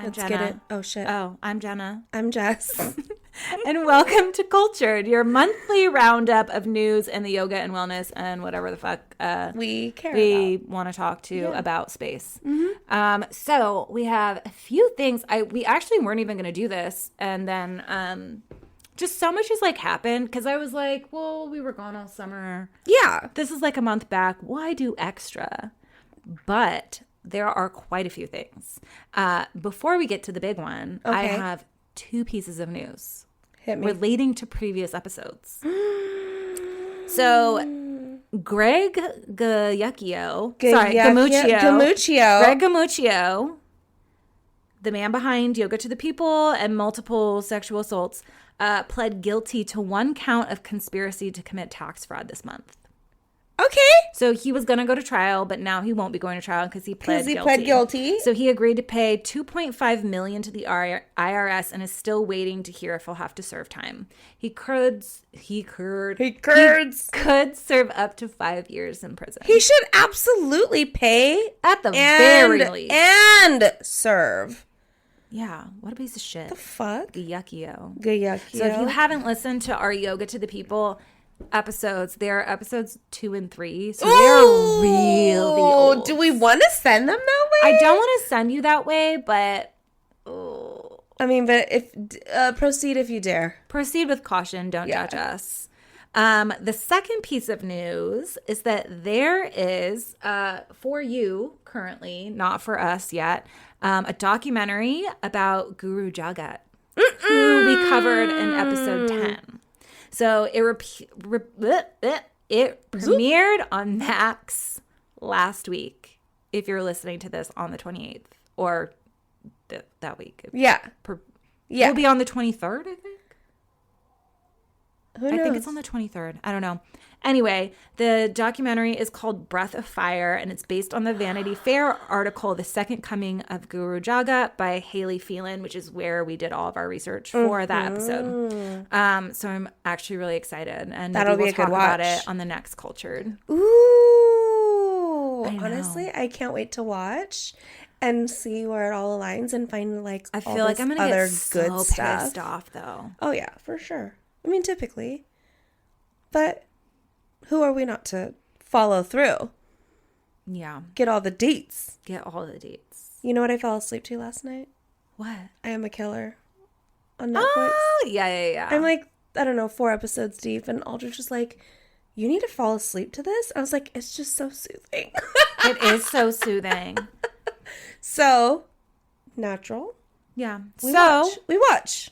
Let's Jenna. get it. Oh, shit. Oh, I'm Jenna. I'm Jess. And welcome to Cultured, your monthly roundup of news in the yoga and wellness and whatever the fuck we want to talk to about space. So we have a few things. We actually weren't even going to do this. And then just so much has like happened because I was like, well, we were gone all summer. Yeah. This is like a month back. Why do extra? But there are quite a few things. Before we get to the big one, I have 2 pieces of news relating to previous episodes. So Greg Gamuccio, Greg Gamuccio, the man behind Yoga to the People and multiple sexual assaults, pled guilty to 1 count of conspiracy to commit tax fraud this month. Okay. So he was going to go to trial, but now he won't be going to trial because he pled guilty. So he agreed to pay $2.5 million to the IRS and is still waiting to hear if he'll have to serve time. He could serve up to 5 years in prison. He should absolutely pay at the very least and serve. Yeah, what a piece of shit. The fuck? Gamuccio. Gamuccio. So if you haven't listened to our Yoga to the People episodes, they are episodes 2 and 3, so they're really old. Do we want to send them that way? I don't want to send you that way, but I mean, but if proceed if you dare. Proceed with caution. Don't judge us. The second piece of news is that there is for you currently, not for us yet, a documentary about Guru Jagat, who we covered in episode 10. So it premiered on Max last week, if you're listening to this on the 28th or that week. Yeah. We'll be on the 23rd, I think. Who knows? I think it's on the 23rd. I don't know. Anyway, the documentary is called Breath of Fire, and it's based on the Vanity Fair article, The Second Coming of Guru Jagat by Haley Phelan, which is where we did all of our research for that episode. So I'm actually really excited, and that'll we'll be a talk good watch about it on the next Cultured. Ooh. Honestly, I can't wait to watch and see where it all aligns and find like I feel like I'm going to get so pissed off, though. Oh, yeah, for sure. I mean, typically. But who are we not to follow through? Yeah. Get all the deets. You know what I fell asleep to last night? What? I Am a Killer on Netflix. Oh, yeah. I'm like, I don't know, 4 episodes deep, and Aldridge was like, you need to fall asleep to this? I was like, it's just so soothing. It is so soothing. So, natural. Yeah. We watch.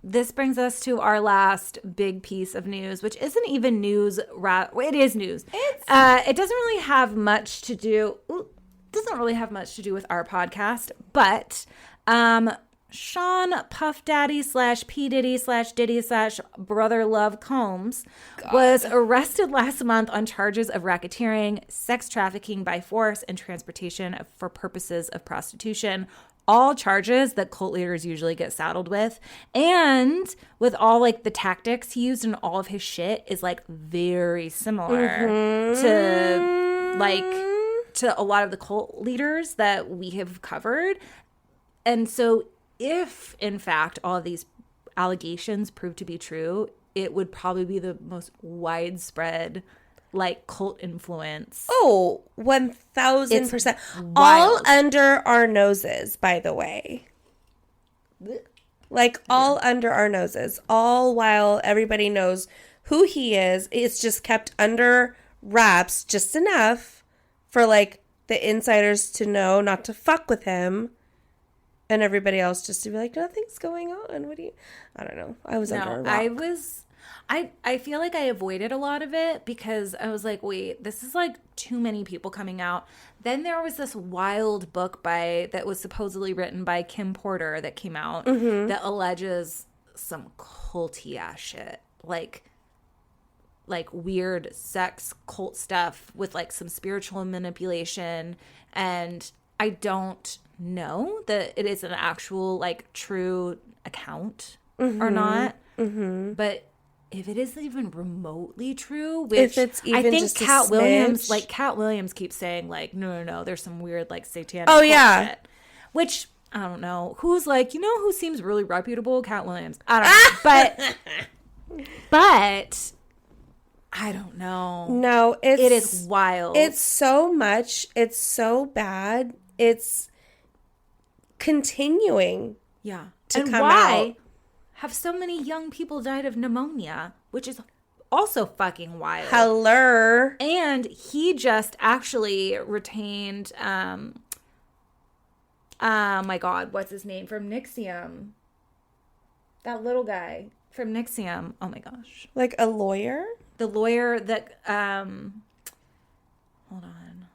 This brings us to our last big piece of news, which isn't even news. It is news. It doesn't really have much to do. With our podcast, but Sean Puff Daddy / P Diddy / Diddy / Brother Love Combs was arrested last month on charges of racketeering, sex trafficking by force, and transportation for purposes of prostitution. All charges that cult leaders usually get saddled with. And with all like the tactics he used in all of his shit is like very similar to a lot of the cult leaders that we have covered. And so if in fact all of these allegations prove to be true, it would probably be the most widespread like cult influence. Oh, 1,000%. All under our noses, by the way. Like all under our noses. All while everybody knows who he is. It's just kept under wraps just enough for like the insiders to know not to fuck with him. And everybody else just to be like, nothing's going on. What do you... I don't know. I was under a rock. I feel like I avoided a lot of it because I was like, wait, this is like too many people coming out. Then there was this wild book that was supposedly written by Kim Porter that came out that alleges some culty ass shit. Like weird sex cult stuff with like some spiritual manipulation. And I don't know that it is an actual like true account or not. But if it isn't even remotely true, which if it's even I think just Cat Williams keeps saying like, no, there's some weird like satanic shit. Which I don't know. Who's like, who seems really reputable? Cat Williams. I don't know. But I don't know. No, it is wild. It's so much. It's so bad. It's continuing. Yeah. To and come why out. have so many young people died of pneumonia, which is also fucking wild. Hello. And he just actually retained, my God, what's his name? From Nixium. That little guy from Nixium. Oh my gosh. Like a lawyer? The lawyer that, hold on.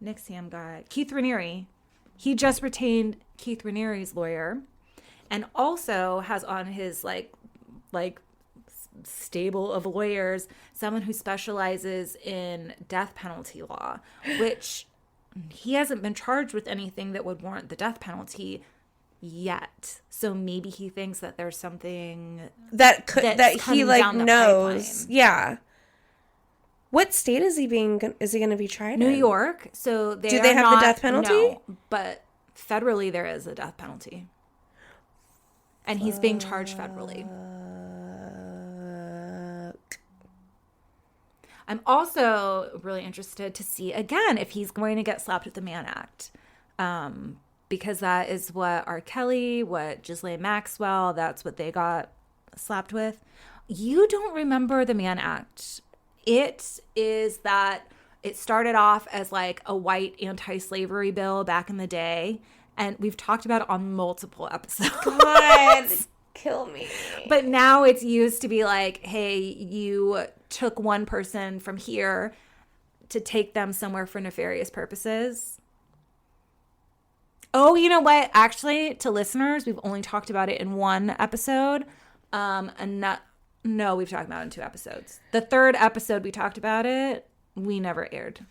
Nixium guy. Keith Raniere. He just retained Keith Raniere's lawyer and also has on his like stable of lawyers someone who specializes in death penalty law, which he hasn't been charged with anything that would warrant the death penalty yet. So maybe he thinks that there's something that he like knows. Pipeline. Yeah. What state is he going to be tried in? New York. So do they have the death penalty? No, but federally there is a death penalty. And he's being charged federally. I'm also really interested to see, again, if he's going to get slapped with the Mann Act. Because that is what R. Kelly, what Ghislaine Maxwell, that's what they got slapped with. You don't remember the Mann Act. It is that it started off as like a white anti-slavery bill back in the day. And we've talked about it on multiple episodes. God, kill me. But now it's used to be like, hey, you took one person from here to take them somewhere for nefarious purposes. Oh, you know what? Actually, to listeners, we've only talked about it in one episode. No, we've talked about it in 2 episodes. The 3rd episode we talked about it, we never aired.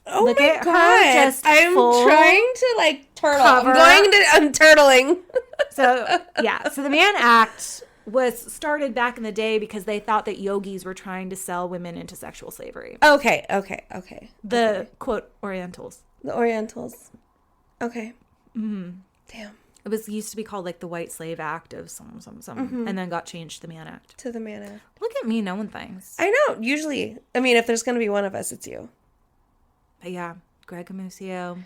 Oh Look my at God. her just I'm trying to like turtle. cover. I'm turtling. So, yeah. So the Mann Act was started back in the day because they thought that yogis were trying to sell women into sexual slavery. Okay. The, quote, Orientals. The Orientals. Okay. Mm-hmm. Damn. It used to be called like the White Slave Act of some, Mm-hmm. and then got changed to the Mann Act. To the Mann Act. Look at me knowing things. I know. Usually, I mean, if there's going to be one of us, it's you. But yeah, Greg Amusio,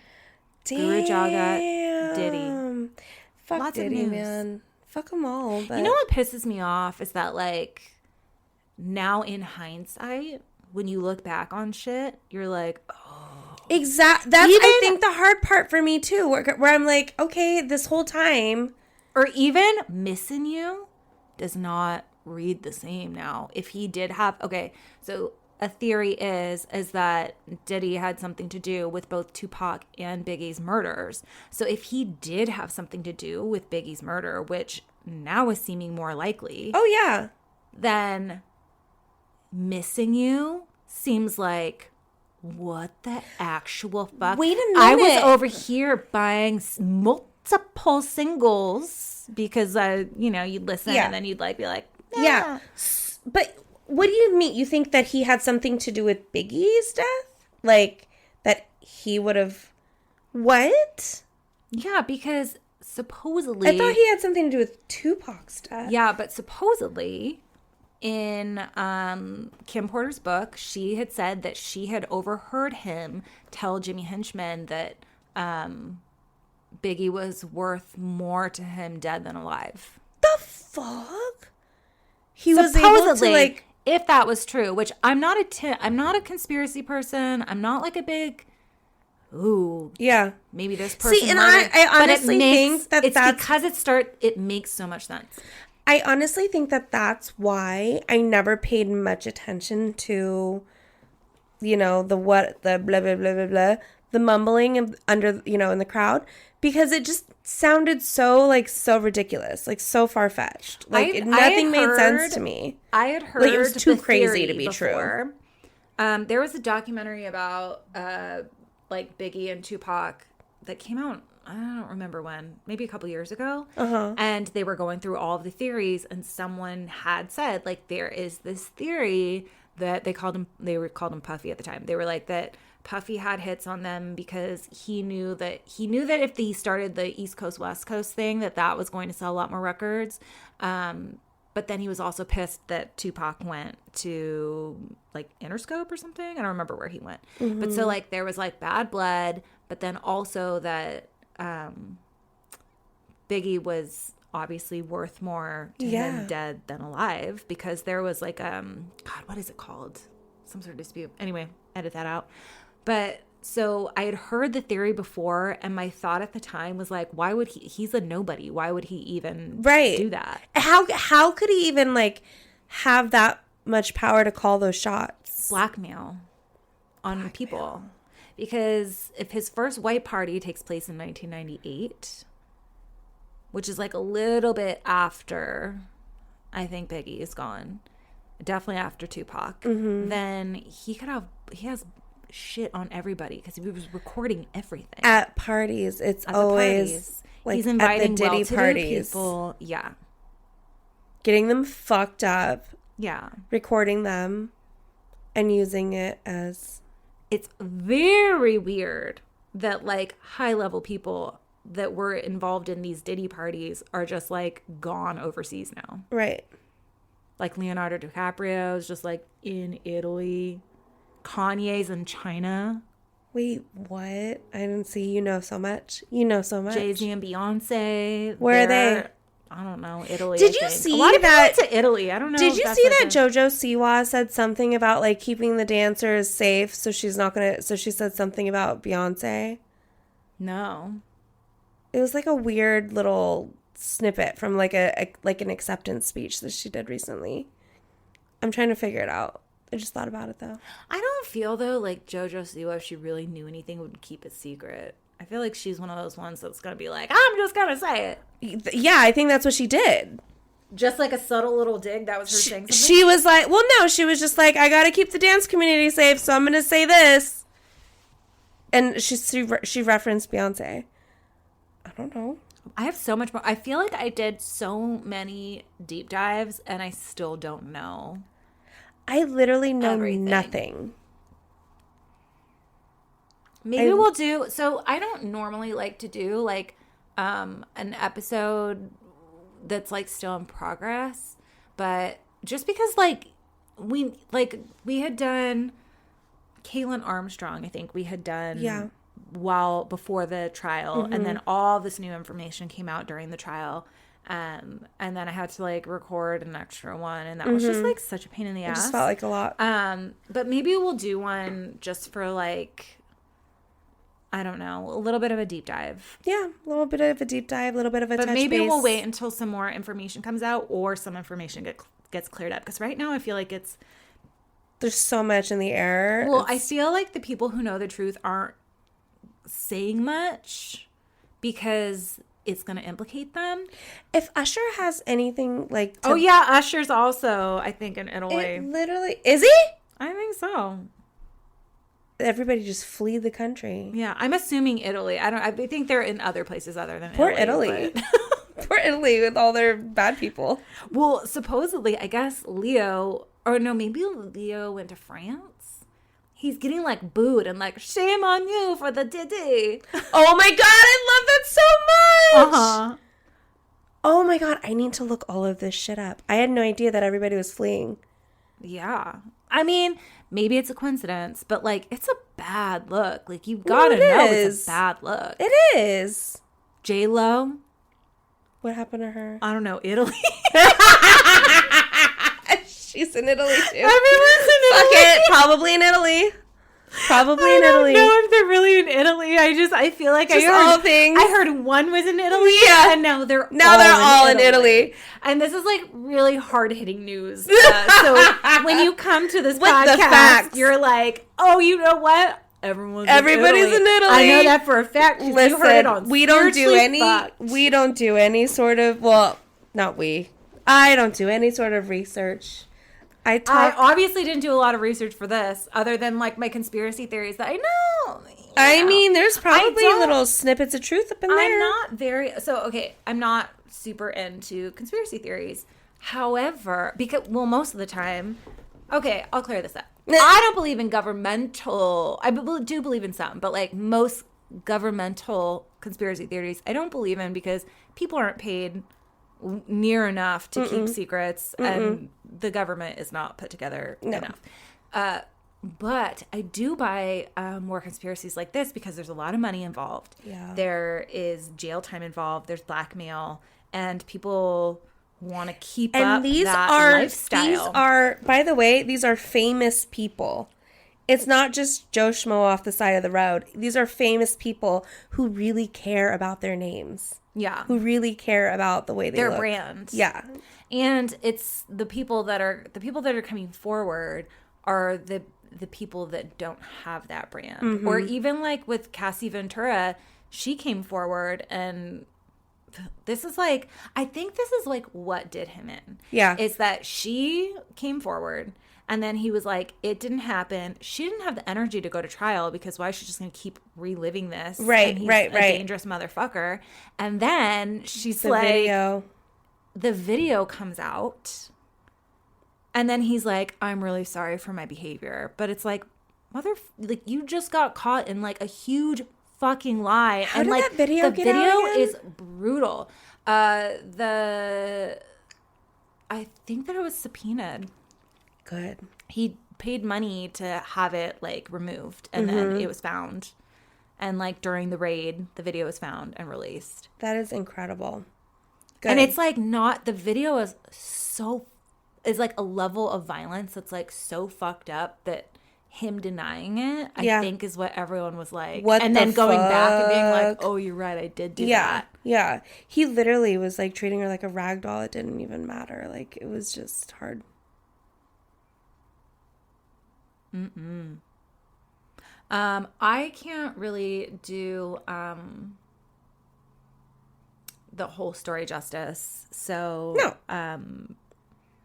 Damn. Guru Jagat, Diddy. Fuck Lots of Diddy, news. man. Fuck them all. But... You know what pisses me off is that like now in hindsight, when you look back on shit, you're like, oh. Exactly. That's, I think, the hard part for me too, where I'm like, okay, this whole time. Or even Missing You does not read the same now. If he did have, okay, so a theory is that Diddy had something to do with both Tupac and Biggie's murders. So if he did have something to do with Biggie's murder, which now is seeming more likely. Oh, yeah. Then Missing You seems like, what the actual fuck? Wait a minute. I was over here buying multiple singles because you'd listen and then you'd like be like, nah. Yeah. But what do you mean? You think that he had something to do with Biggie's death? Like that he would have what? Yeah, because supposedly I thought he had something to do with Tupac's death. Yeah, but supposedly in Kim Porter's book, she had said that she had overheard him tell Jimmy Hinchman that Biggie was worth more to him dead than alive. The fuck? He was able to like, if that was true, which I'm not a conspiracy person. I'm not like a big, ooh, yeah, maybe this person. See, and I honestly think that it's because it makes so much sense. I honestly think that that's why I never paid much attention to, the blah, blah, blah, blah, blah, the mumbling under, in the crowd, because it just sounded so ridiculous, like so far-fetched. Like nothing made sense to me. I had heard like it was too crazy to be before. True. There was a documentary about like Biggie and Tupac that came out, I don't remember when, maybe a couple years ago. Uh-huh. And they were going through all of the theories, and someone had said, like, there is this theory that they called him Puffy at the time. They were like that Puffy had hits on them because he knew that if he started the East Coast West Coast thing that was going to sell a lot more records. But then he was also pissed that Tupac went to like Interscope or something. I don't remember where he went. Mm-hmm. But so like there was like bad blood, but then also that Biggie was obviously worth more to him dead than alive, because there was like God, what is it called? Some sort of dispute. Anyway, edit that out. But so I had heard the theory before, and my thought at the time was like, why would he's a nobody. Why would he even do that? How could he even like have that much power to call those shots? Blackmail on people. Because if his first white party takes place in 1998, which is like a little bit after I think Biggie is gone, definitely after Tupac, then he has shit on everybody because he was recording everything at parties. It's always like he's inviting at the Diddy parties, people, getting them fucked up, recording them and using it as. It's very weird that like high level people that were involved in these Diddy parties are just like gone overseas now, right? Like Leonardo DiCaprio is just like in Italy. Kanye's in China. Wait, what? I didn't see. You know so much. Jay-Z and Beyonce. Where are they? I don't know. Italy. Did you see a lot of that? people went to Italy. I don't know. Did you see that JoJo Siwa said something about like keeping the dancers safe? So she's not gonna. So she said something about Beyonce. No. It was like a weird little snippet from like an acceptance speech that she did recently. I'm trying to figure it out. I just thought about it, though. I don't feel, though, like JoJo Siwa, if she really knew anything, would keep it secret. I feel like she's one of those ones that's going to be like, I'm just going to say it. Yeah, I think that's what she did. Just like a subtle little dig, that was her saying something? She was like, well, no, she was just like, I got to keep the dance community safe, so I'm going to say this. And she referenced Beyonce. I don't know. I have so much more. I feel like I did so many deep dives, and I still don't know. I literally know nothing. Maybe we'll do, so I don't normally like to do like an episode that's like still in progress, but just because like we had done Caitlin Armstrong, I think we had done before the trial, and then all this new information came out during the trial. And then I had to like record an extra one, and that was just like such a pain in the ass. It just felt like a lot. But maybe we'll do one just for like, I don't know, a little bit of a deep dive. Yeah, a little bit of a deep dive, a little bit of a touch base. But maybe we'll wait until some more information comes out or some information gets cleared up, because right now I feel like there's so much in the air. Well, I feel like the people who know the truth aren't saying much because it's going to implicate them. If Usher has anything like... Oh, yeah, Usher's also, I think, in Italy. It literally... Is he? I think so. Everybody just flee the country. Yeah, I'm assuming Italy. I think they're in other places other than Poor Italy. Poor Italy with all their bad people. Well, supposedly, I guess Leo... Or no, maybe Leo went to France? He's getting like booed and like, shame on you for the Diddy. Oh my God, I love that so much. Uh-huh. Oh my God, I need to look all of this shit up. I had no idea that everybody was fleeing. Yeah. I mean, maybe it's a coincidence, but like, it's a bad look. Like, you've got to know it's a bad look. It is. J-Lo. What happened to her? I don't know, Italy. She's in Italy too. Everyone's in Italy. Fuck it. Probably in Italy. Probably in Italy. I don't know if they're really in Italy. I feel like I heard one was in Italy. Yeah. And now they're all in Italy. And this is like really hard hitting news. So when you come to this podcast, you're like, oh, you know what? Everybody's in Italy. I know that for a fact. Listen, you heard it on we don't do any sort of, well, not we. I don't do any sort of research. I obviously didn't do a lot of research for this, other than like my conspiracy theories that I know. I mean, there's probably little snippets of truth up in there. I'm not super into conspiracy theories. However, most of the time, Okay, I'll clear this up. I don't believe in governmental. I do believe in some, but like most governmental conspiracy theories, I don't believe in because people aren't paid near enough to keep secrets, and the government is not put together enough. But I do buy more conspiracies like this because there's a lot of money involved. Yeah. There is jail time involved. There's blackmail, and people want to keep up that lifestyle. These are, by the way, these are famous people. It's not just Joe Schmo off the side of the road. These are famous people who really care about their names. Yeah. Who really care about the way they look. Their brand. Yeah. And it's the people that are coming forward are the people that don't have that brand. Or even like with Cassie Ventura, she came forward, and this is like, I think this is like what did him in. Yeah. Is that she came forward, and then he was like, it didn't happen. She didn't have the energy to go to trial because why is she just going to keep reliving this? Right, and he's right. a dangerous motherfucker. And then she's like, the video comes out, and then he's like, I'm really sorry for my behavior. But it's like, like you just got caught in like a huge fucking lie. How and did like that video the get video out again? is brutal. I think that it was subpoenaed. Good. He paid money to have it like removed, and then it was found. And like during the raid, the video was found and released. That is incredible. Good. And it's like not, the video is like a level of violence that's like so fucked up that him denying it, I think, is what everyone was like. And then going back and being like, oh, you're right, I did do that. Yeah. He literally was like treating her like a rag doll. It didn't even matter. Like, it was just hard. I can't really do the whole story justice. So no.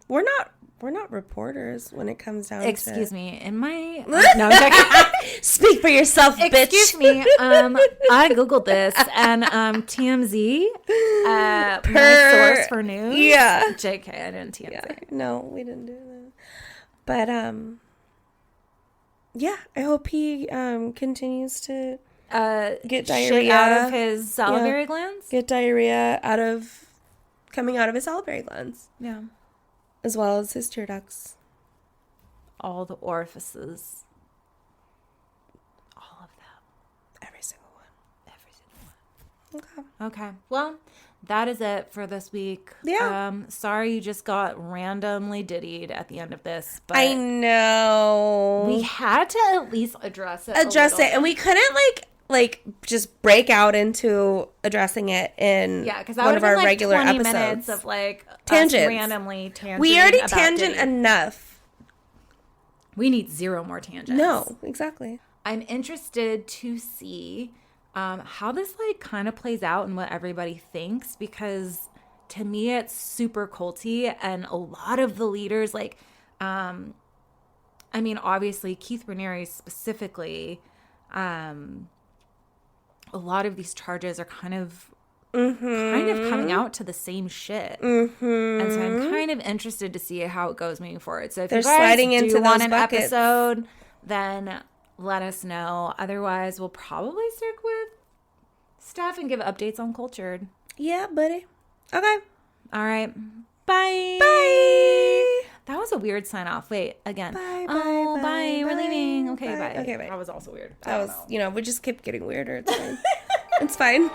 We're not reporters when it comes down excuse to... me. In my... no, I'm Speak for yourself, bitch. Excuse me. I Googled this, and TMZ, my source for news. Yeah. JK, I didn't TMZ. Yeah. No, we didn't do that. But, yeah, I hope he continues to get diarrhea out of his salivary glands. Get diarrhea coming out of his salivary glands. Yeah. As well as his tear ducts. All the orifices. All of them. Every single one. Okay. Well, that is it for this week. Yeah. Sorry you just got randomly diddied at the end of this. But I know. We had to at least address it. And we couldn't like just break out into addressing it in one of our regular 20 episodes. Minutes of like tangents. Us randomly tangent. We already tangent enough. We need zero more tangents. No, exactly. I'm interested to see how this like kind of plays out and what everybody thinks, because to me it's super culty, and a lot of the leaders like I mean, obviously Keith Raniere specifically, a lot of these charges are kind of coming out to the same shit. And so I'm kind of interested to see how it goes moving forward. So if you guys do want an episode, then let us know. Otherwise, we'll probably stick with stuff and give updates on Cultured. Yeah, buddy. Okay. All right. Bye. Bye. That was a weird sign off. Wait, again. Bye. Bye. We're leaving. Okay, bye. Okay, bye. That was also weird. That was, we just kept getting weirder. It's fine. It's fine.